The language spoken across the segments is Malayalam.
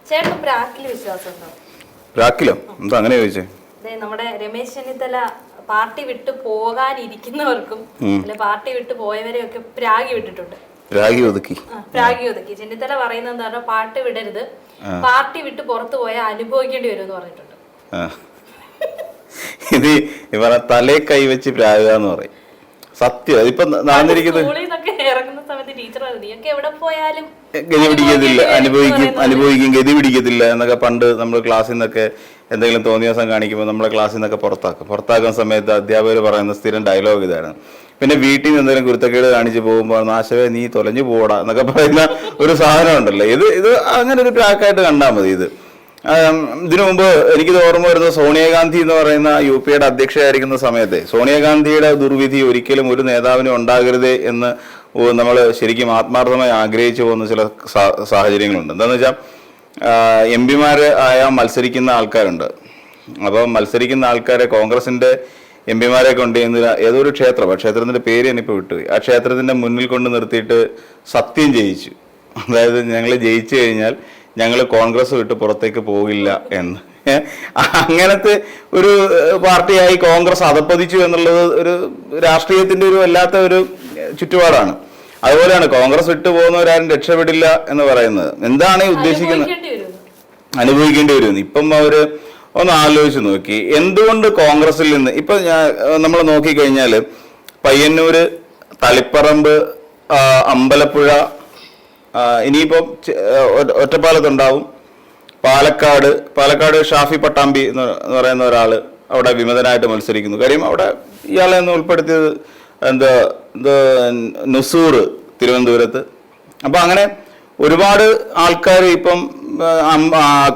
ചേട്ടന് പ്രാക്കിൽ വിശ്വാസമുണ്ടോ? പ്രാക്കിലോ? എന്താ അങ്ങനെ ചോദിച്ചേ? നമ്മുടെ രമേശ് ചെന്നിത്തല പാർട്ടി വിട്ടു പോകാനിരിക്കുന്നവർക്കും അല്ലെ പാർട്ടി വിട്ടു പോയവരെയൊക്കെ പ്രാഗി വിട്ടിട്ടുണ്ട്. പ്രാഗി ഒതുക്കി ചെന്നിത്തല പറയുന്നത് എന്താ, പാർട്ടി വിടരുത്, പാർട്ടി വിട്ട് പുറത്തു പോയാൽ അനുഭവിക്കേണ്ടി വരും എന്ന് പറഞ്ഞിട്ടുണ്ട്. ഇത് ഇവരെ തലേ കൈവച്ച് പ്രാഗ എന്ന് പറയും. സത്യം. അതിപ്പോ ഇറങ്ങുന്ന സമയത്ത് ടീച്ചർ നീയൊക്കെ എവിടെ പോയാലും ഗതി പിടിക്കത്തില്ല, അനുഭവിക്കും ഗതി പിടിക്കത്തില്ല എന്നൊക്കെ പണ്ട് നമ്മൾ ക്ലാസ്സിൽ നിന്നൊക്കെ എന്തെങ്കിലും തോന്നിയ ദിവസം കാണിക്കുമ്പോൾ നമ്മളെ ക്ലാസ്സിൽ നിന്നൊക്കെ പുറത്താക്കുന്ന സമയത്ത് അധ്യാപകർ പറയുന്ന സ്ഥിരം ഡയലോഗ് ഇതാണ്. പിന്നെ വീട്ടിൽ നിന്ന് എന്തെങ്കിലും കുരുത്തക്കേട് കാണിച്ച് പോകുമ്പോൾ നാശവേ നീ തൊലഞ്ഞു പോടാ എന്നൊക്കെ പറയുന്ന ഒരു സാധനം ഉണ്ടല്ലോ. ഇത് അങ്ങനെ ഒരു പ്രാക്കായിട്ട് കണ്ടാൽ മതി. ഇതിനു മുമ്പ് എനിക്കിത് ഓർമ്മ വരുന്നത് സോണിയാഗാന്ധി എന്ന് പറയുന്ന UPയുടെ അധ്യക്ഷയായിരിക്കുന്ന സമയത്തെ സോണിയാഗാന്ധിയുടെ ദുർവിധി ഒരിക്കലും ഒരു നേതാവിനും ഉണ്ടാകരുതേ എന്ന് നമ്മൾ ശരിക്കും ആത്മാർത്ഥമായി ആഗ്രഹിച്ചു പോകുന്ന ചില സാഹചര്യങ്ങളുണ്ട്. എന്താന്ന് വെച്ചാൽ MP ആയ മത്സരിക്കുന്ന ആൾക്കാരുണ്ട്. അപ്പോൾ മത്സരിക്കുന്ന ആൾക്കാരെ കോൺഗ്രസിന്റെ MP കൊണ്ട് ഏതൊരു ക്ഷേത്രത്തിന്റെ പേര് ഞാനിപ്പോൾ വിട്ടുപോയി. ആ ക്ഷേത്രത്തിന്റെ മുന്നിൽ കൊണ്ട് നിർത്തിയിട്ട് സത്യം ചെയ്യിച്ചു. അതായത് ഞങ്ങൾ ജയിച്ചു കഴിഞ്ഞാൽ ഞങ്ങൾ കോൺഗ്രസ് വിട്ട് പുറത്തേക്ക് പോകില്ല എന്ന്. അങ്ങനത്തെ ഒരു പാർട്ടിയായി കോൺഗ്രസ് അധപ്പതിച്ചു എന്നുള്ളത് ഒരു രാഷ്ട്രീയത്തിന്റെ ഒരു വല്ലാത്ത ഒരു ചുറ്റുപാടാണ്. അതുപോലെയാണ് കോൺഗ്രസ് വിട്ടു പോകുന്നവരാരും രക്ഷപ്പെടില്ല എന്ന് പറയുന്നത്. എന്താണ് ഈ ഉദ്ദേശിക്കുന്നത്? അനുഭവിക്കേണ്ടി വരുമെന്ന്. ഇപ്പം അവര് ഒന്ന് ആലോചിച്ച് നോക്കി, എന്തുകൊണ്ട് കോൺഗ്രസിൽ നിന്ന് ഇപ്പൊ നമ്മൾ നോക്കിക്കഴിഞ്ഞാല് പയ്യന്നൂര്, തളിപ്പറമ്പ്, അമ്പലപ്പുഴ, ഇനിയിപ്പം ഒറ്റപ്പാലത്തുണ്ടാവും, പാലക്കാട് ഷാഫി പട്ടാമ്പി എന്ന് പറയുന്ന ഒരാള് അവിടെ വിമതനായിട്ട് മത്സരിക്കുന്നു. കാര്യം അവിടെ ഇയാളെ ഒന്ന് ഉൾപ്പെടുത്തിയത് നസൂർ തിരുവനന്തപുരത്ത്. അപ്പൊ അങ്ങനെ ഒരുപാട് ആൾക്കാർ ഇപ്പം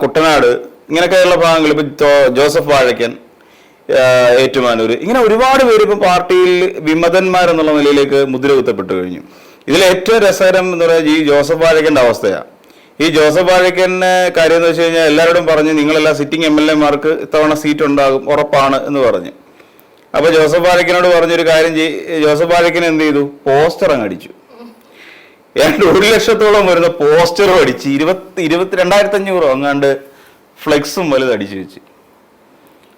കുട്ടനാട് ഇങ്ങനെയൊക്കെയുള്ള ഭാഗങ്ങൾ, ഇപ്പൊ ജോസഫ് വാഴക്കൻ, ഏറ്റുമാനൂർ, ഇങ്ങനെ ഒരുപാട് പേര് ഇപ്പം പാർട്ടിയിൽ വിമതന്മാരെന്നുള്ള നിലയിലേക്ക് മുദ്ര കുത്തപ്പെട്ടു കഴിഞ്ഞു. ഇതിൽ ഏറ്റവും രസകരം എന്ന് പറയുന്നത് ഈ ജോസഫ് വാഴക്കന്റെ അവസ്ഥയാണ്. ഈ ജോസഫ് വാഴക്കന്റെ കാര്യം എന്ന് വെച്ച് കഴിഞ്ഞാൽ എല്ലാവരോടും പറഞ്ഞ് നിങ്ങളെല്ലാം സിറ്റിംഗ് MLA-മാർക്ക് ഇത്തവണ സീറ്റ് ഉണ്ടാകും, ഉറപ്പാണ് എന്ന് പറഞ്ഞു. അപ്പൊ ജോസഫ് വാഴക്കനോട് പറഞ്ഞൊരു കാര്യം ജോസഫ് വാഴക്കൻ എന്ത് ചെയ്തു? പോസ്റ്റർ അങ്ങ് അടിച്ചു. ഏതാണ്ട് 1,00,000-ഓളം വരുന്ന പോസ്റ്ററും അടിച്ച് 22,500 അങ്ങാണ്ട് ഫ്ലെക്സും വലുത് അടിച്ചു വെച്ച്.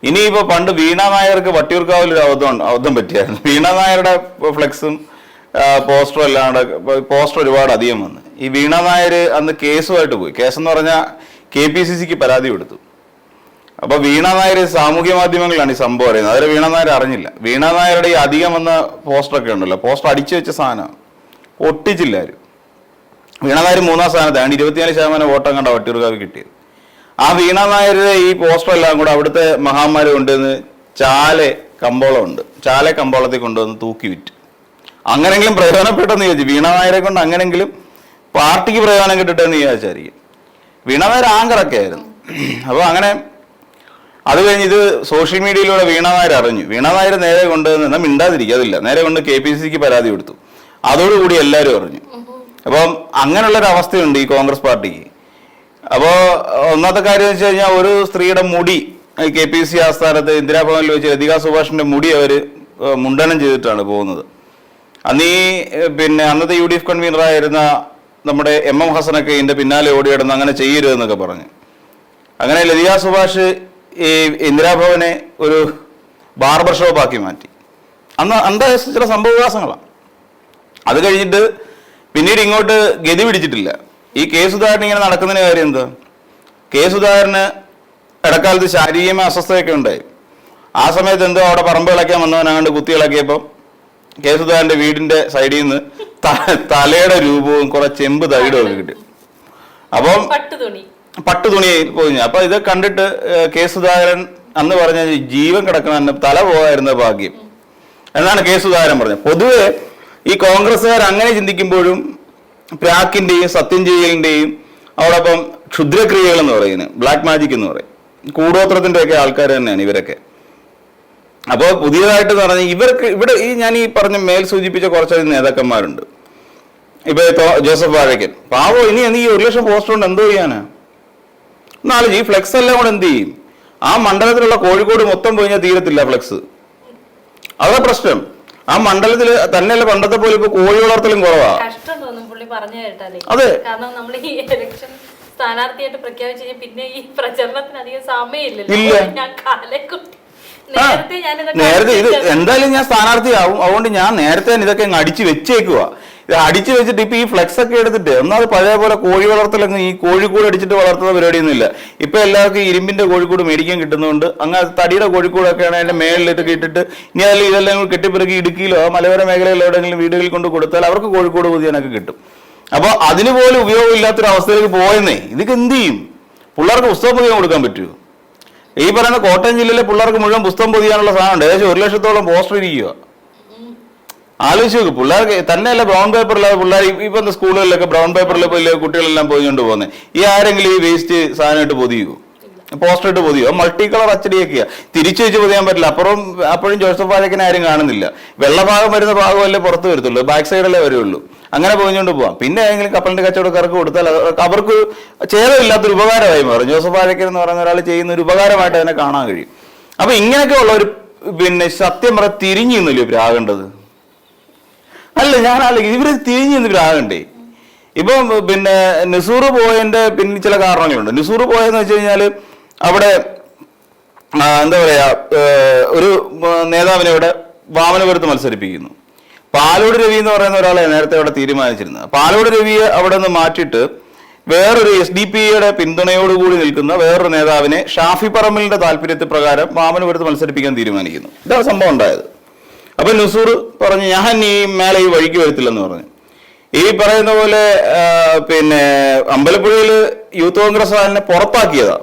ഇനിയിപ്പോ പണ്ട് വീണ നായർക്ക് വട്ടിയൂർക്കാവിലൊരു അബദ്ധം പറ്റിയായിരുന്നു. വീണ നായരുടെ ഫ്ലെക്സും പോസ്റ്ററും അല്ലാണ്ട് പോസ്റ്റർ ഒരുപാട് അധികം വന്ന് ഈ വീണ നായർ അന്ന് കേസുമായിട്ട് പോയി. കേസെന്ന് പറഞ്ഞാൽ KPCCക്ക് പരാതി കൊടുത്തു. അപ്പൊ വീണ നായർ സാമൂഹ്യ മാധ്യമങ്ങളിലാണ് ഈ സംഭവം അറിയുന്നത്. അതിൽ വീണ നായർ അറിഞ്ഞില്ല. വീണ നായരുടെ ഈ അധികം വന്ന പോസ്റ്ററൊക്കെ ഉണ്ടല്ലോ, പോസ്റ്റർ അടിച്ചു വെച്ച സാധനം ഒട്ടിച്ചില്ല ആരും. വീണ നായർ 3-ാം സ്ഥാനത്താണ്. 24% വോട്ടം കണ്ട വട്ടിയൂർക്കാവ് കിട്ടിയത്. ആ വീണ നായരുടെ ഈ പോസ്റ്റർ എല്ലാം കൂടെ അവിടുത്തെ മഹാന്മാര് കൊണ്ടുവന്ന് ചാലെ കമ്പോളത്തിൽ കൊണ്ടുവന്ന് തൂക്കി വിറ്റ്. അങ്ങനെങ്കിലും പ്രയോജനപ്പെട്ടെന്ന് ചോദിച്ചു. വീണ നായരെ കൊണ്ട് അങ്ങനെങ്കിലും പാർട്ടിക്ക് പ്രയോജനം കിട്ടട്ടെന്ന് വിചാരിച്ചായിരിക്കും. വീണ നായർ ആങ്കറൊക്കെ ആയിരുന്നു. അപ്പൊ അങ്ങനെ അത് കഴിഞ്ഞ് ഇത് സോഷ്യൽ മീഡിയയിലൂടെ വീണ നായർ അറിഞ്ഞു. വീണ നായർ നേരെ കൊണ്ടുവന്ന് എന്നാൽ മിണ്ടാതിരിക്കുക, അതില്ല, നേരെ കൊണ്ട് KPCCക്ക് പരാതി കൊടുത്തു. അതോടുകൂടി എല്ലാവരും അറിഞ്ഞു. അപ്പം അങ്ങനെയുള്ളൊരു അവസ്ഥയുണ്ട് ഈ കോൺഗ്രസ് പാർട്ടിക്ക്. അപ്പോൾ ഒന്നാമത്തെ കാര്യം എന്ന് വെച്ച് കഴിഞ്ഞാൽ ഒരു സ്ത്രീയുടെ മുടി KPCC ആസ്ഥാനത്ത് ഇന്ദിരാഭവനിൽ വെച്ച് ലതിക സുഭാഷിന്റെ മുടി അവർ മുണ്ടനം ചെയ്തിട്ടാണ് പോകുന്നത്. അന്നത്തെ UDF കൺവീനറായിരുന്ന നമ്മുടെ MM ഹസനൊക്കെ ഇതിന്റെ പിന്നാലെ ഓടിയിടുന്ന അങ്ങനെ ചെയ്യരുതെന്നൊക്കെ പറഞ്ഞു. അങ്ങനെ ലതിക സുഭാഷ് ഈ ഇന്ദിരാഭവനെ ഒരു ബാർബർ ഷോപ്പാക്കി മാറ്റി. അന്ന് ചില സംഭവവികാസങ്ങളാണ്. അത് കഴിഞ്ഞിട്ട് പിന്നീട് ഇങ്ങോട്ട് ഗതി പിടിച്ചിട്ടില്ല. ഈ സുധാകരൻ ഇങ്ങനെ നടക്കുന്നതിന് കാര്യം എന്താ? സുധാകരന് ഇടക്കാലത്ത് ശാരീരികമായ അസ്വസ്ഥതയൊക്കെ ഉണ്ടായി. ആ സമയത്ത് എന്തോ അവിടെ പറമ്പ് ഇളക്കാൻ വന്നവനാണ്ട് കുത്തി ഇളക്കിയപ്പം സുധാകരന്റെ വീടിന്റെ സൈഡിൽ നിന്ന് തലയുടെ രൂപവും കുറെ ചെമ്പ് തകിടും ഒക്കെ കിട്ടി. അപ്പം പട്ടുതുണി പോയി. അപ്പൊ ഇത് കണ്ടിട്ട് സുധാകരൻ അന്ന് പറഞ്ഞ ജീവൻ കിടക്കുന്ന തല പോകായിരുന്ന ഭാഗ്യം എന്നാണ് സുധാകരൻ പറഞ്ഞത്. പൊതുവെ ഈ കോൺഗ്രസ്സുകാർ അങ്ങനെ ചിന്തിക്കുമ്പോഴും പ്രാക്കിന്റെയും സത്യം ചെയ്യലിന്റെയും അവടൊപ്പം ക്ഷുദ്രക്രിയകൾ എന്ന് പറയുന്നത്, ബ്ലാക്ക് മാജിക് എന്ന് പറയും, കൂടോത്രത്തിന്റെ ഒക്കെ ആൾക്കാർ തന്നെയാണ് ഇവരൊക്കെ. അപ്പോൾ പുതിയതായിട്ട് പറഞ്ഞാൽ ഇവിടെ ഞാൻ ഈ പറഞ്ഞ മേൽ സൂചിപ്പിച്ച കുറച്ചധികം നേതാക്കന്മാരുണ്ട്. ഇപ്പൊ ജോസഫ് വാഴക്കൻ പാവോ, ഇനി ഈ 1,00,000 പോസ്റ്റർ കൊണ്ട് എന്തോ ചെയ്യാനാ? നാളെ ഈ ഫ്ലെക്സ് എല്ലാം കൂടെ എന്ത് ചെയ്യും? ആ മണ്ഡലത്തിലുള്ള കോഴിക്കോട് മൊത്തം പോയി തീരത്തില്ല ഫ്ലെക്സ്. അതാ പ്രശ്നം. ആ മണ്ഡലത്തിൽ തന്നെയല്ല പണ്ടത്തെ പോലെ ഇപ്പൊ കോഴി വളർത്തലും കുറവാ. കഷ്ടം തോന്നും പുള്ളി പറഞ്ഞു കേട്ടാലേ. അതെ, കാരണം നമ്മൾ ഈ ഇലക്ഷൻ സ്ഥാനാർത്ഥിയായിട്ട് പ്രഖ്യാപിച്ചു കഴിഞ്ഞാൽ പിന്നെ ഈ പ്രചരണത്തിന് അധികം സമയമില്ലല്ലോ. ഞാൻ കാലക്കുട്ടി നേരത്തെ ഇത് എന്തായാലും ഞാൻ സ്ഥാനാർത്ഥിയാവും. അതുകൊണ്ട് ഞാൻ നേരത്തെ ഇതൊക്കെ അടിച്ചു വെച്ചേക്കുക. ഇത് അടിച്ചു വെച്ചിട്ട് ഇപ്പൊ ഈ ഫ്ലെക്സ് ഒക്കെ എടുത്തിട്ട് ഒന്നാമത് പഴയ പോലെ കോഴി വളർത്തലൊന്നും ഈ കോഴിക്കൂട് അടിച്ചിട്ട് വളർത്തുന്ന പരിപാടിയൊന്നും ഇല്ല. ഇപ്പൊ എല്ലാവർക്കും ഇരുമ്പിന്റെ കോഴിക്കൂട് മേടിക്കാൻ കിട്ടുന്നതുകൊണ്ട് അങ്ങനെ തടിയുടെ കോഴിക്കൂടൊക്കെയാണ് അതിന്റെ മേളിലിട്ടൊക്കെ ഇട്ടിട്ട് ഇനി അതിൽ ഇതെല്ലാം കെട്ടിപ്പിറക്കി ഇടുക്കിയിലോ മലയോര മേഖലയിലോ എവിടെയെങ്കിലും വീടുകളിൽ കൊണ്ട് കൊടുത്താൽ അവർക്ക് കോഴിക്കോട് പുതിയാനൊക്കെ കിട്ടും. അപ്പൊ അതിന് പോലും ഉപയോഗമില്ലാത്തൊരു അവസ്ഥയിലേക്ക് പോയെന്നേ. ഇതൊക്കെ എന്ത് ചെയ്യും? പിള്ളേർക്ക് പുസ്തകം പൊതിയാൻ കൊടുക്കാൻ പറ്റുമോ? ഈ പറയുന്ന കോട്ടയം ജില്ലയിലെ പിള്ളേർക്ക് മുഴുവൻ പുസ്തകം പൊതിയാനുള്ള സാധനമുണ്ട്. ഏകദേശം 1 ലക്ഷത്തോളം പോസ്റ്റർ ഇരിക്കുക. ആലോചിച്ച് നോക്ക്. പിള്ളേർക്ക് തന്നെയല്ല ബ്രൗൺ പേപ്പറില്ലാതെ പിള്ളേർ ഇപ്പൊ സ്കൂളുകളിലൊക്കെ ബ്രൗൺ പേപ്പറിൽ കുട്ടികളെല്ലാം പൊതിഞ്ഞുകൊണ്ട് പോകുന്നത്. ഈ ആരെങ്കിലും ഈ വേസ്റ്റ് സാധനമായിട്ട് പൊതിയുമോ? പോസ്റ്റർ ഇട്ട് പൊതിയോ? Multi colour അച്ചടിയൊക്കെയാ. തിരിച്ചു വെച്ച് പൊതിയാൻ പറ്റില്ല. അപ്പോഴും ജോസഫ് വാഴക്കനെ ആരും കാണുന്നില്ല. വെള്ളഭാഗം വരുന്ന ഭാഗമല്ലേ പുറത്ത് വരത്തുള്ളൂ, ബാക്ക് സൈഡല്ലേ വരുള്ളൂ. അങ്ങനെ പൊതിഞ്ഞുകൊണ്ട് പോവാം. പിന്നെ ഏതെങ്കിലും കപ്പലിന്റെ കച്ചവടക്കാർക്ക് കൊടുത്താൽ അവർക്ക് ഛേദമില്ലാത്തൊരു ഉപകാരമായി മാറും. ജോസഫ് വാഴക്കൻ എന്ന് പറയുന്ന ഒരാൾ ചെയ്യുന്ന ഒരു ഉപകാരമായിട്ട് അതിനെ കാണാൻ കഴിയും. അപ്പൊ ഇങ്ങനെയൊക്കെ ഉള്ള ഒരു സത്യം പറ തിരിഞ്ഞു നിന്നല്ലോ ഇവരാകേണ്ടത്. അല്ല, ഞാൻ ആലോചിക്കും ഇവര് തിരിഞ്ഞു നിന്ന് ഇവരാകണ്ടേ? ഇപ്പം നെസൂർ പോയതിന്റെ പിന്നെ ചില കാരണങ്ങളുണ്ട്. നെസൂർ പോയെന്ന് വെച്ച് കഴിഞ്ഞാല് അവിടെ എന്താ പറയാ, ഒരു നേതാവിനെ ഇവിടെ വാമനപുരത്ത് മത്സരിപ്പിക്കുന്നു. പാലോട് രവി എന്ന് പറയുന്ന ഒരാളെ നേരത്തെ അവിടെ തീരുമാനിച്ചിരുന്നത്. പാലോട് രവിയെ അവിടെ നിന്ന് മാറ്റിയിട്ട് വേറൊരു SDPയുടെ പിന്തുണയോടുകൂടി നിൽക്കുന്ന വേറൊരു നേതാവിനെ ഷാഫി പറമ്പലിന്റെ താല്പര്യത്തിൽ പ്രകാരം വാമനപുരത്ത് മത്സരിപ്പിക്കാൻ തീരുമാനിക്കുന്നു. ഇതാണ് സംഭവം ഉണ്ടായത്. അപ്പൊ നെസൂർ പറഞ്ഞു, ഞാൻ ഈ മേലെ ഈ വഴിക്ക് വരത്തില്ലെന്ന് പറഞ്ഞു. ഈ പറയുന്ന പോലെ അമ്പലപ്പുഴയില് യൂത്ത് കോൺഗ്രസ് ആളിനെ പുറത്താക്കിയതാ.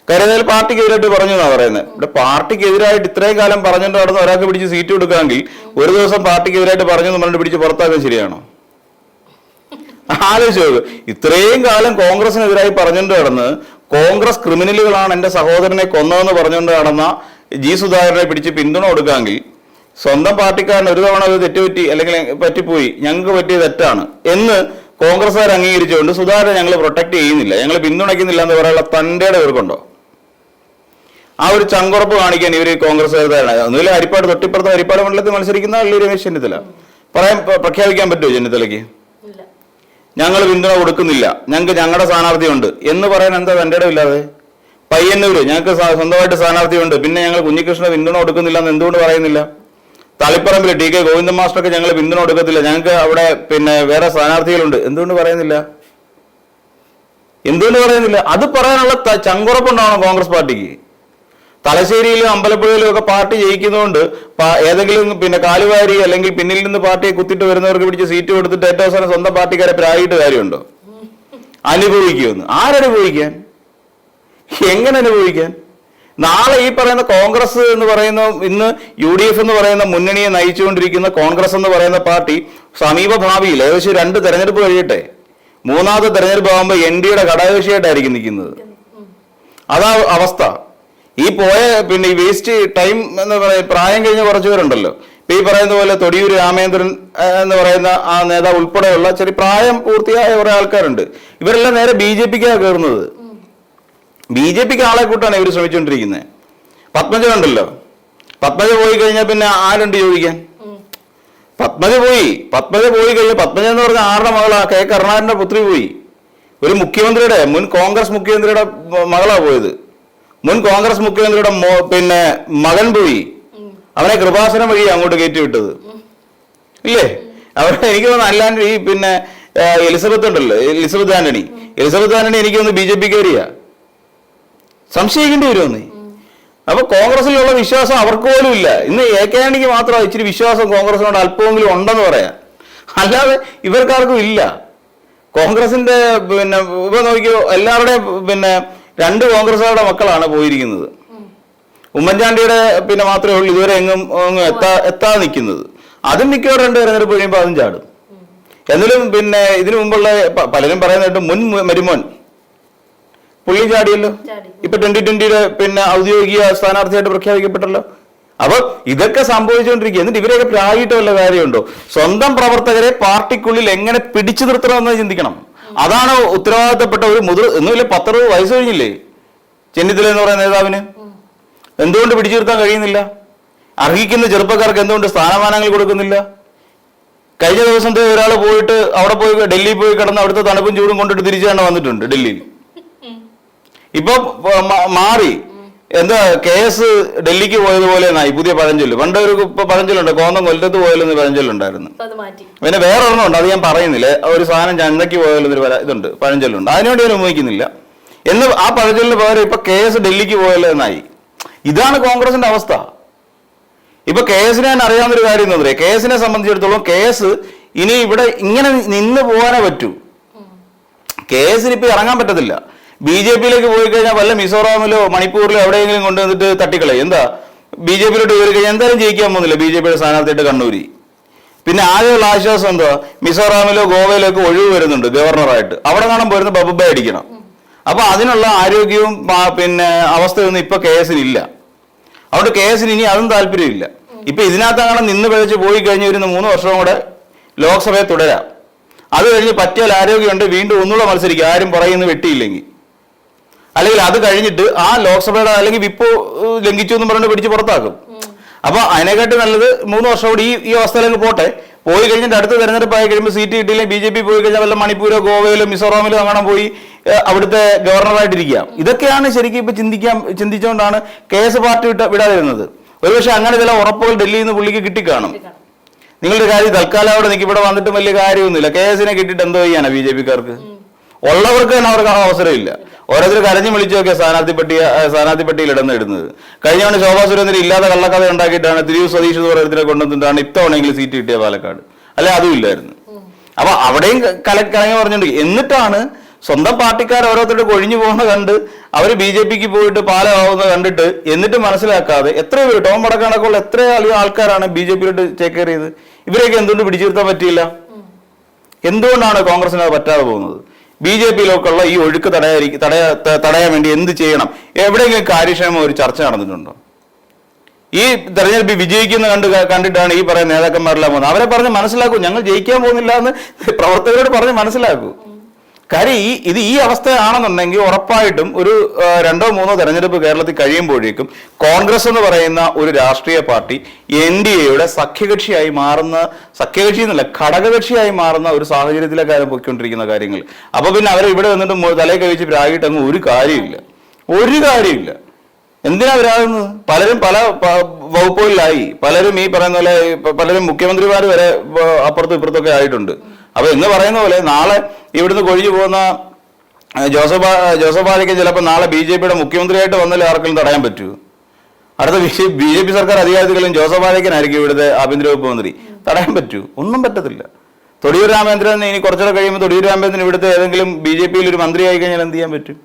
കരുതൽ പാർട്ടിക്കെതിരായിട്ട് പറഞ്ഞു എന്നാ പറയുന്നത്. ഇവിടെ പാർട്ടിക്കെതിരായിട്ട് ഇത്രയും കാലം പറഞ്ഞുകൊണ്ട് നടന്ന് ഒരാൾക്ക് പിടിച്ച് സീറ്റ് കൊടുക്കാമെങ്കിൽ ഒരു ദിവസം പാർട്ടിക്കെതിരായിട്ട് പറഞ്ഞു പറഞ്ഞിട്ട് പിടിച്ച് പുറത്താക്കാൻ ശരിയാണോ? ആലോചിച്ച് നോക്ക്. ഇത്രയും കാലം കോൺഗ്രസിനെതിരായി പറഞ്ഞുകൊണ്ട് നടന്ന് കോൺഗ്രസ് ക്രിമിനലുകളാണ് എന്റെ സഹോദരനെ കൊന്നതെന്ന് പറഞ്ഞുകൊണ്ട് നടന്ന ജി സുധാകരനെ പിടിച്ച് പിന്തുണ കൊടുക്കാമെങ്കിൽ സ്വന്തം പാർട്ടിക്കാരൻ ഒരു തവണ അത് തെറ്റുപറ്റി അല്ലെങ്കിൽ പറ്റിപ്പോയി, ഞങ്ങൾക്ക് പറ്റിയ തെറ്റാണ് എന്ന് കോൺഗ്രസ്സുകാർ അംഗീകരിച്ചുകൊണ്ട് സുധാകരനെ ഞങ്ങൾ പ്രൊട്ടക്ട് ചെയ്യുന്നില്ല, ഞങ്ങൾ പിന്തുണയ്ക്കുന്നില്ല എന്ന് പറയാനുള്ള തൻ്റെ ഇവർക്കുണ്ടോ? ആ ഒരു ചങ്കുറപ്പ് കാണിക്കാൻ ഇവർ കോൺഗ്രസ്സുകാരാണ്. ഒന്നുമില്ല, ഹരിപ്പാട് തൊട്ടിപ്പുറത്ത് ഹരിപ്പാട് മണ്ഡലത്തിൽ മത്സരിക്കുന്ന രമേശ് ചെന്നിത്തല പ്രഖ്യാപിക്കാൻ പറ്റുമോ ചെന്നിത്തലയ്ക്ക്? ഞങ്ങൾ പിന്തുണ കൊടുക്കുന്നില്ല, ഞങ്ങൾക്ക് ഞങ്ങളുടെ സ്ഥാനാർത്ഥിയുണ്ട് എന്ന് പറയാൻ എന്താ തൻ്റെ ഇടമില്ലാതെ? പയ്യന്നൂര് ഞങ്ങൾക്ക് സ്വന്തമായിട്ട് സ്ഥാനാർത്ഥിയുണ്ട്, പിന്നെ ഞങ്ങൾ കുഞ്ഞികൃഷ്ണ പിന്തുണ കൊടുക്കുന്നില്ല എന്ന് എന്തുകൊണ്ട് പറയുന്നില്ല? തളിപ്പറമ്പിൽ TK ഗോവിന്ദൻ മാസ്റ്റർക്ക് ഞങ്ങൾ പിന്തുണ കൊടുക്കത്തില്ല, ഞങ്ങൾക്ക് അവിടെ വേറെ സ്ഥാനാർത്ഥികളുണ്ട്, എന്തുകൊണ്ട് പറയുന്നില്ല? അത് പറയാനുള്ള ചങ്കുറപ്പുണ്ടാവണം കോൺഗ്രസ് പാർട്ടിക്ക്. തലശ്ശേരിയിലും അമ്പലപ്പുഴയിലും ഒക്കെ പാർട്ടി ജയിക്കുന്നതുകൊണ്ട് ഏതെങ്കിലും കാലുവാരി അല്ലെങ്കിൽ പിന്നിൽ നിന്ന് പാർട്ടിയെ കുത്തിട്ട് വരുന്നവർക്ക് പിടിച്ച് സീറ്റ് കൊടുത്തിട്ട് ഏറ്റവും അവസാനം സ്വന്തം പാർട്ടിക്കാരെ പ്രായിട്ട് കാര്യമുണ്ടോ? അനുഭവിക്കുമെന്ന് ആരനുഭവിക്കാൻ? എങ്ങനെ അനുഭവിക്കാൻ? നാളെ ഈ പറയുന്ന കോൺഗ്രസ് എന്ന് പറയുന്ന ഇന്ന് UDF എന്ന് പറയുന്ന മുന്നണിയെ നയിച്ചുകൊണ്ടിരിക്കുന്ന കോൺഗ്രസ് എന്ന് പറയുന്ന പാർട്ടി സമീപ ഭാവിയിൽ ഏകദേശം 2 തെരഞ്ഞെടുപ്പ് കഴിയട്ടെ, 3ാമത്തെ തെരഞ്ഞെടുപ്പ് ആകുമ്പോൾ NDയുടെ ഘടകകക്ഷിയായിട്ടായിരിക്കും നിൽക്കുന്നത്. അതാ അവസ്ഥ. ഈ പോയ ഈ വേസ്റ്റ് ടൈം എന്ന് പറയുന്ന പ്രായം കഴിഞ്ഞ കുറച്ചു പേരുണ്ടല്ലോ. ഇപ്പൊ ഈ പറയുന്ന പോലെ തൊടിയൂർ രാമേന്ദ്രൻ എന്ന് പറയുന്ന ആ നേതാവ് ഉൾപ്പെടെയുള്ള ചെറിയ പ്രായം പൂർത്തിയായ കുറെ ആൾക്കാരുണ്ട്. ഇവരെല്ലാം നേരെ BJPക്കാണ് കയറുന്നത്. BJPക്ക് ആളെ കൂട്ടാണ് ഇവർ ശ്രമിച്ചുകൊണ്ടിരിക്കുന്നത്. പത്മജ ഉണ്ടല്ലോ, പത്മജ പോയി കഴിഞ്ഞാൽ പിന്നെ ആരുണ്ട് ചോദിക്കാൻ? പത്മജ പോയി കഴിഞ്ഞാൽ പത്മജ എന്ന് പറഞ്ഞ ആരുടെ മകളാ? K കരുണാകരന്റെ പുത്രി പോയി. ഒരു മുഖ്യമന്ത്രിയുടെ മുൻ കോൺഗ്രസ് മുഖ്യമന്ത്രിയുടെ മകളാ പോയത്. മുൻ കോൺഗ്രസ് മുഖ്യമന്ത്രിയുടെ മകൻ പോയി. അവനെ കൃപാസനം വഴി അങ്ങോട്ട് കയറ്റി വിട്ടത് ഇല്ലേ? അവിടെ എനിക്ക് തോന്നുന്നു അല്ലാണ്ട് ഈ എലിസബത്ത് ഉണ്ടല്ലോ, എലിസബത്ത് ആന്റണി എനിക്ക് തോന്നുന്നു BJPക്കാരിയാ. സംശയിക്കേണ്ടി വരുമെന്നേ. അപ്പൊ കോൺഗ്രസിലുള്ള വിശ്വാസം അവർക്ക് പോലും ഇല്ല. ഇന്ന് AK ആന്റണിക്ക് മാത്രമാണ് ഇച്ചിരി വിശ്വാസം കോൺഗ്രസിനോട് അല്പമെങ്കിലും ഉണ്ടെന്ന് പറയാൻ, അല്ലാതെ ഇവർക്കാർക്കും ഇല്ല. കോൺഗ്രസിന്റെ ഇപ്പൊ നോക്കിയോ, എല്ലാവരുടെയും 2 കോൺഗ്രസുകാരുടെ മക്കളാണ് പോയിരിക്കുന്നത്. ഉമ്മൻചാണ്ടിയുടെ മാത്രമേ ഉള്ളൂ ഇതുവരെ എങ്ങും എത്താതെ നിൽക്കുന്നത്. അതും മിക്കവാറും 2 തെരഞ്ഞെടുപ്പ് കഴിയുമ്പോൾ അതും ചാടും. എന്നാലും ഇതിനു മുമ്പുള്ള പലരും പറയുന്നതായിട്ട് മുൻ മരുമോൻ പുള്ളി ചാടിയല്ലോ. ഇപ്പൊ 2020 ഔദ്യോഗിക സ്ഥാനാർത്ഥിയായിട്ട് പ്രഖ്യാപിക്കപ്പെട്ടല്ലോ. അപ്പൊ ഇതൊക്കെ സംഭവിച്ചുകൊണ്ടിരിക്കുക. എന്നിട്ട് ഇവരെയൊക്കെ പ്രായിട്ട് വല്ല കാര്യമുണ്ടോ? സ്വന്തം പ്രവർത്തകരെ പാർട്ടിക്കുള്ളിൽ എങ്ങനെ പിടിച്ചു നിർത്തണമെന്ന് ചിന്തിക്കണം. അതാണ് ഉത്തരവാദിത്തപ്പെട്ട ഒരു ഒന്നുമില്ല 10-60 വയസ്സ് കഴിഞ്ഞില്ലേ ചെന്നിത്തല എന്ന് പറയുന്ന നേതാവിന്? എന്തുകൊണ്ട് പിടിച്ചു നിർത്താൻ കഴിയുന്നില്ല? അർഹിക്കുന്ന ചെറുപ്പക്കാർക്ക് എന്തുകൊണ്ട് സ്ഥാനമാനങ്ങൾ കൊടുക്കുന്നില്ല? കഴിഞ്ഞ ദിവസം ഒരാൾ പോയിട്ട് അവിടെ പോയി ഡൽഹിയിൽ പോയി കിടന്ന് അവിടുത്തെ തണുപ്പും ചൂടും കൊണ്ടിട്ട് തിരിച്ചു തന്നെ വന്നിട്ടുണ്ട് ഡൽഹിയിൽ. ഇപ്പൊ മാറി എന്താ കേസ് ഡൽഹിക്ക് പോയതുപോലെ എന്നായി പുതിയ പഴഞ്ചൊല്ല്. പണ്ട് ഒരു പഴഞ്ചൊല്ലുണ്ട്, കോന്തം കൊല്ലത്ത് പോയാലെന്ന് പഴഞ്ചൊല്ലുണ്ടായിരുന്നു. പിന്നെ വേറെ ഒരെണ്ണമുണ്ട്, അത് ഞാൻ പറയുന്നില്ല. ഒരു സാധനം ചന്തയ്ക്ക് പോയാലെന്നൊരു ഇതുണ്ട്, പഴഞ്ചൊല്ലുണ്ട്. അതിനുവേണ്ടി ഞാൻ ഉപയോഗിക്കുന്നില്ല. എന്ന് ആ പഴഞ്ചൊല്ലിന് പകരം ഇപ്പൊ കേസ് ഡൽഹിക്ക് പോയല്ലോ എന്നായി. ഇതാണ് കോൺഗ്രസിന്റെ അവസ്ഥ. ഇപ്പൊ കേസിനെ ഞാൻ അറിയാവുന്നൊരു കാര്യം എന്താ പറയുക, കേസിനെ സംബന്ധിച്ചിടത്തോളം കേസ് ഇനി ഇവിടെ ഇങ്ങനെ നിന്ന് പോകാനേ പറ്റൂ. കേസിന് ഇപ്പൊ ഇറങ്ങാൻ പറ്റത്തില്ല. BJP-യിലേക്ക് പോയി കഴിഞ്ഞാൽ വല്ല മിസോറാമിലോ മണിപ്പൂരിലോ എവിടെയെങ്കിലും കൊണ്ടുവന്നിട്ട് തട്ടിക്കളയും. എന്താ BJP-യിലോട്ട് കയറി കഴിഞ്ഞാൽ എന്തായാലും ജയിക്കാൻ പോകുന്നില്ല BJP-യുടെ സ്ഥാനാർത്ഥിയായിട്ട് കണ്ണൂരി. പിന്നെ ആകെയുള്ള ആശ്വാസം എന്താ, മിസോറാമിലോ ഗോവയിലോ ഒക്കെ ഒഴിവ് വരുന്നുണ്ട് ഗവർണറായിട്ട്, അവിടെ കാണാൻ പോരുന്ന ബബുബായ് അടിക്കണം. അപ്പൊ അതിനുള്ള ആരോഗ്യവും പിന്നെ അവസ്ഥയൊന്നും ഇപ്പൊ കേസിനില്ല. അതുകൊണ്ട് കേസിന് ഇനി അതും താല്പര്യമില്ല. ഇപ്പൊ ഇതിനകത്തങ്ങനെ നിന്ന് പിഴച്ച് പോയി കഴിഞ്ഞ് വരുന്ന 3 വർഷവും കൂടെ ലോക്സഭയെ തുടരാം. അത് കഴിഞ്ഞ് പറ്റിയാൽ ആരോഗ്യമുണ്ട് വീണ്ടും ഒന്നുകൂടെ മത്സരിക്കുക, ആരും പറയുന്നത് വെട്ടിയില്ലെങ്കിൽ. അല്ലെങ്കിൽ അത് കഴിഞ്ഞിട്ട് ആ ലോക്സഭയുടെ അല്ലെങ്കിൽ വിപ്പ് ലംഘിച്ചു എന്ന് പറഞ്ഞിട്ട് പിടിച്ച് പുറത്താക്കും. അപ്പൊ അതിനെക്കാട്ടി നല്ലത് 3 വർഷം കൂടി ഈ അവസ്ഥയിലേക്ക് പോട്ടെ. പോയി കഴിഞ്ഞിട്ട് അടുത്ത തെരഞ്ഞെടുപ്പായി കഴിയുമ്പോൾ സീറ്റ് കിട്ടിയില്ലെങ്കിൽ BJP പോയി കഴിഞ്ഞാൽ വല്ല മണിപ്പൂരോ ഗോവയിലോ മിസോറാമിലോ അങ്ങനെ പോയി അവിടുത്തെ ഗവർണറായിട്ടിരിക്കുക. ഇതൊക്കെയാണ് ശരിക്കും ഇപ്പൊ ചിന്തിച്ചുകൊണ്ടാണ് കേസ് പാർട്ടി വിടാതിരുന്നത്. ഒരുപക്ഷെ അങ്ങനെ ചില ഉറപ്പുകൾ ഡൽഹിയിൽ നിന്ന് പുള്ളിക്ക് കിട്ടിക്കാണും. നിങ്ങളുടെ കാര്യം തൽക്കാലം അവിടെ നിൽക്കി, ഇവിടെ വന്നിട്ട് വലിയ കാര്യമൊന്നുമില്ല. കേസിനെ കിട്ടിയിട്ട് എന്തോ ചെയ്യാനാ BJP-ക്കാർക്ക്? ഉള്ളവർക്ക് തന്നെ അവർക്ക് ആ അവസരമില്ല. ഓരോരുത്തർ കരഞ്ഞു വിളിച്ചു നോക്കിയ സ്ഥാനാർത്ഥി പട്ടികയിൽ ഇടുന്നത്. കഴിഞ്ഞവണ് ശോഭാ സുരേന്ദ്രൻ ഇല്ലാതെ കള്ളക്കഥ ഉണ്ടാക്കിയിട്ടാണ് തിരിവ് സതീഷ് ഓരോരുത്തരെ കൊണ്ടുവന്നിട്ടാണ് ഇത്തവണെങ്കിലും സീറ്റ് കിട്ടിയ പാലക്കാട്. അല്ലെ അതും ഇല്ലായിരുന്നു. അപ്പൊ അവിടെയും കലങ്ങി പറഞ്ഞിട്ടുണ്ട്. എന്നിട്ടാണ് സ്വന്തം പാർട്ടിക്കാർ ഓരോരുത്തരുടെ കൊഴിഞ്ഞു പോകുന്ന കണ്ട് അവർ BJP-ക്ക് പോയിട്ട് പാലമാവുന്നത് കണ്ടിട്ട് എന്നിട്ട് മനസ്സിലാക്കാതെ എത്രയോ പേര് ടോം വടക്കാണക്കുള്ള എത്രയോ അധികം ആൾക്കാരാണ് BJP-യിലോട്ട് ചേക്കേറിയത്. ഇവരെയൊക്കെ എന്തുകൊണ്ട് പിടിച്ചു നിർത്താൻ പറ്റിയില്ല? എന്തുകൊണ്ടാണ് കോൺഗ്രസിന് അത് പറ്റാതെ പോകുന്നത്? BJP-യിലേക്കുള്ള ഈ ഒഴുക്ക് തടയാൻ വേണ്ടി എന്ത് ചെയ്യണം? എവിടെയെങ്കിലും കാര്യക്ഷമ ഒരു ചർച്ച നടന്നിട്ടുണ്ടോ? ഈ തെരഞ്ഞെടുപ്പ് വിജയിക്കുന്ന കണ്ടിട്ടാണ് ഈ പറയുന്ന നേതാക്കന്മാരെല്ലാം പോകുന്നത്. അവരെ പറഞ്ഞ് മനസ്സിലാക്കൂ, ഞങ്ങൾ ജയിക്കാൻ പോകുന്നില്ല എന്ന് പ്രവർത്തകരോട് പറഞ്ഞ് മനസ്സിലാക്കൂ. കാര്യം ഈ അവസ്ഥയാണെന്നുണ്ടെങ്കിൽ ഉറപ്പായിട്ടും ഒരു 2-3 തെരഞ്ഞെടുപ്പ് കേരളത്തിൽ കഴിയുമ്പോഴേക്കും കോൺഗ്രസ് എന്ന് പറയുന്ന ഒരു രാഷ്ട്രീയ പാർട്ടി NDA-യുടെ സഖ്യകക്ഷിയായി മാറുന്ന, സഖ്യകക്ഷി എന്നല്ല ഘടകകക്ഷിയായി മാറുന്ന ഒരു സാഹചര്യത്തിലേക്കാണ് പോയിക്കൊണ്ടിരിക്കുന്ന കാര്യങ്ങൾ. അപ്പൊ പിന്നെ അവരെ ഇവിടെ വന്നിട്ട് തലയെ കഴിച്ച് പ്രാഗിട്ട് അങ്ങ് ഒരു കാര്യമില്ല. എന്തിനാ വരാകുന്നത്? പലരും പല വകുപ്പുകളിലായി. പലരും ഈ പറയുന്ന പോലെ പലരും മുഖ്യമന്ത്രിമാർ വരെ അപ്പുറത്തും ഇപ്പുറത്തൊക്കെ ആയിട്ടുണ്ട്. അപ്പൊ എന്ന് പറയുന്ന പോലെ നാളെ ഇവിടുന്ന് കൊഴിഞ്ഞു പോകുന്ന ജോസഫ് വാഴയ്ക്ക് ചിലപ്പോൾ നാളെ BJP-യുടെ മുഖ്യമന്ത്രിയായിട്ട് വന്നാലും ആർക്കെങ്കിലും തടയാൻ പറ്റൂ? അടുത്ത BJP സർക്കാർ അധികാരത്തിലും ജോസഫ് വാഴയ്ക്കനായിരിക്കും ഇവിടുത്തെ ആഭ്യന്തര വകുപ്പ് മന്ത്രി. തടയാൻ പറ്റൂ? ഒന്നും പറ്റത്തില്ല. തൊടിയൂർ രാമേന്ദ്രൻ ഇനി കുറച്ചുകൂടെ കഴിയുമ്പോൾ തൊടിയൂർ രാമേന്ദ്രൻ ഇവിടുത്തെ ഏതെങ്കിലും BJP-യിൽ ഒരു മന്ത്രിയായി കഴിഞ്ഞാൽ എന്ത് ചെയ്യാൻ പറ്റും?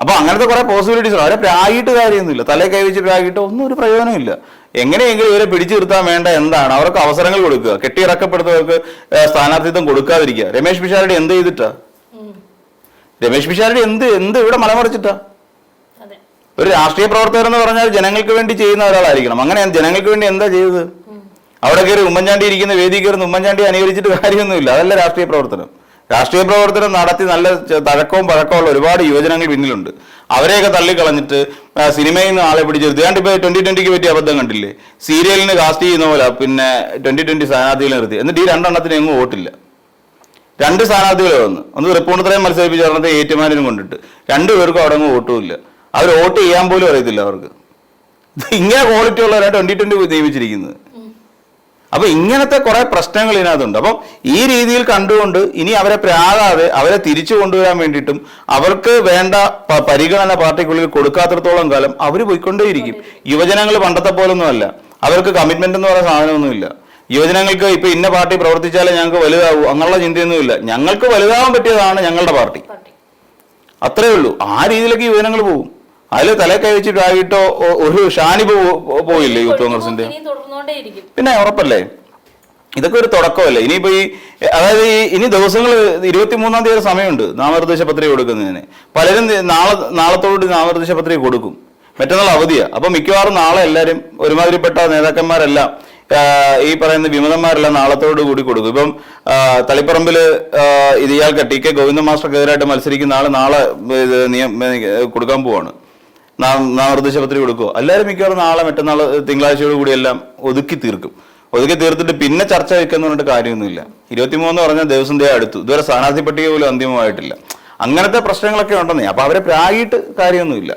അപ്പൊ അങ്ങനത്തെ കുറെ പോസിബിലിറ്റീസ് ഉണ്ട്. അവരെ പ്രാഗിയിട്ട് കാര്യമൊന്നുമില്ല. തലേ കൈവച്ച് പ്രാഗിയിട്ട് ഒന്നും ഒരു പ്രയോജനമില്ല. എങ്ങനെയെങ്കിലും ഇവരെ പിടിച്ചു നിർത്താൻ വേണ്ട എന്താണ്? അവർക്ക് അവസരങ്ങൾ കൊടുക്കുക, കെട്ടിയിറക്കപ്പെടുന്നവർക്ക് സ്ഥാനാർത്ഥിത്വം കൊടുക്കാതിരിക്കുക. രമേശ് പിഷാരടി എന്ത് ചെയ്തിട്ടാ? രമേശ് പിഷാരടി എന്ത് ഇവിടെ മലമറിച്ചിട്ടാ? ഒരു രാഷ്ട്രീയ പ്രവർത്തകർ എന്ന് പറഞ്ഞാൽ ജനങ്ങൾക്ക് വേണ്ടി ചെയ്യുന്ന ഒരാളായിരിക്കണം. അങ്ങനെ ജനങ്ങൾക്ക് വേണ്ടി എന്താ ചെയ്തത്? അവിടെ കയറി ഉമ്മൻചാണ്ടി ഇരിക്കുന്ന വേദി കയറുന്ന ഉമ്മൻചാണ്ടി അനുകരിച്ചിട്ട് കാര്യമൊന്നുമില്ല. അതല്ല രാഷ്ട്രീയ പ്രവർത്തനം. രാഷ്ട്രീയ പ്രവർത്തനം നടത്തി നല്ല തഴക്കവും പഴക്കമുള്ള ഒരുപാട് യുവജനങ്ങൾ പിന്നിലുണ്ട്. അവരെയൊക്കെ തള്ളിക്കളഞ്ഞിട്ട് സിനിമയിൽ നിന്ന് ആളെ പിടിച്ചു നിർത്തി. ഇപ്പൊ 2020-ക്ക് പറ്റിയ അബദ്ധം കണ്ടില്ലേ? സീരിയലിന് കാസ്റ്റ് ചെയ്യുന്ന പോലെ പിന്നെ 2020 സ്ഥാനാർത്ഥികളെ നിർത്തി. എന്നിട്ട് ഈ 2 എണ്ണത്തിന് എങ്ങും വോട്ടില്ല. 2 സ്ഥാനാർത്ഥികളെ ഒന്ന് തൃപ്പൂണിത്തുറയും മത്സരിപ്പിച്ച് പറഞ്ഞത് ഏറ്റുമാനൂരും കൊണ്ടിട്ട് 2 പേർക്കും അവിടെ ഒന്നും വോട്ടും ഇല്ല. അവർ വോട്ട് ചെയ്യാൻ പോലും അറിയത്തില്ല അവർക്ക്. ഇങ്ങനെ ക്വാളിറ്റി ഉള്ളവരാണ് 2020 നിയമിച്ചിരിക്കുന്നത്. അപ്പൊ ഇങ്ങനത്തെ കുറെ പ്രശ്നങ്ങൾ ഇതിനകത്തുണ്ട്. അപ്പം ഈ രീതിയിൽ കണ്ടുകൊണ്ട് ഇനി അവരെ പ്രാകാതെ അവരെ തിരിച്ചു കൊണ്ടുവരാൻ വേണ്ടിയിട്ടും അവർക്ക് വേണ്ട പരിഗണന പാർട്ടിക്കുള്ളിൽ കൊടുക്കാത്തിടത്തോളം കാലം അവർ പോയിക്കൊണ്ടേയിരിക്കും. യുവജനങ്ങൾ പണ്ടത്തെ പോലൊന്നുമല്ല. അവർക്ക് കമ്മിറ്റ്മെന്റ് എന്ന് പറയുന്ന സാധനമൊന്നുമില്ല. യുവജനങ്ങൾക്ക് ഇപ്പൊ ഇന്ന പാർട്ടി പ്രവർത്തിച്ചാലേ ഞങ്ങൾക്ക് വലുതാവൂ അങ്ങനെയുള്ള ചിന്തയൊന്നുമില്ല. ഞങ്ങൾക്ക് വലുതാവാൻ പറ്റിയതാണ് ഞങ്ങളുടെ പാർട്ടി, അത്രേ ഉള്ളൂ. ആ രീതിയിലേക്ക് യുവജനങ്ങൾ പോകും. അതിൽ തല കൈവച്ചിട്ട് ആയിട്ടോ ഒരു ഷാനി പോയില്ലേ യൂത്ത് കോൺഗ്രസിന്റെ? പിന്നെ ഉറപ്പല്ലേ? ഇതൊക്കെ ഒരു തുടക്കമല്ലേ? ഇനിയിപ്പോ അതായത് ഇനി ദിവസങ്ങൾ 23-ാം തീയതി സമയമുണ്ട് നാമനിർദ്ദേശ പത്രിക കൊടുക്കുന്നതിന്. പലരും നാളത്തോട് നാമനിർദ്ദേശ പത്രിക കൊടുക്കും. മറ്റന്നാൾ അവധിയാ. അപ്പൊ മിക്കവാറും നാളെ എല്ലാവരും ഒരുമാതിരിപ്പെട്ട നേതാക്കന്മാരെല്ലാം ഈ പറയുന്ന വിമതന്മാരെല്ലാം നാളത്തോട് കൂടി കൊടുക്കും. ഇപ്പം തളിപ്പറമ്പില് ഇയാൾക്ക് TK ഗോവിന്ദൻ മാസ്റ്റർക്കെതിരായിട്ട് മത്സരിക്കുന്ന ആള് നാളെ കൊടുക്കാൻ പോവാണ്. നാമനിർദ്ദേശ പത്രിക കൊടുക്കുമോ? എല്ലാവരും മിക്കവാറും നാളെ മറ്റന്നാൾ തിങ്കളാഴ്ചയോട് കൂടി എല്ലാം ഒതുക്കി തീർക്കും. ഒതുക്കി തീർത്തിട്ട് പിന്നെ ചർച്ച വെക്കുന്ന പറഞ്ഞിട്ട് കാര്യമൊന്നുമില്ല. 23 പറഞ്ഞാൽ ദേവസ്വം അടുത്തു, ഇതുവരെ സ്ഥാനാർത്ഥി പട്ടിക പോലും അന്തിമമായിട്ടില്ല. അങ്ങനത്തെ പ്രശ്നങ്ങളൊക്കെ ഉണ്ടെന്നേ. അപ്പൊ അവരെ പ്രാഗിയിട്ട് കാര്യമൊന്നുമില്ല.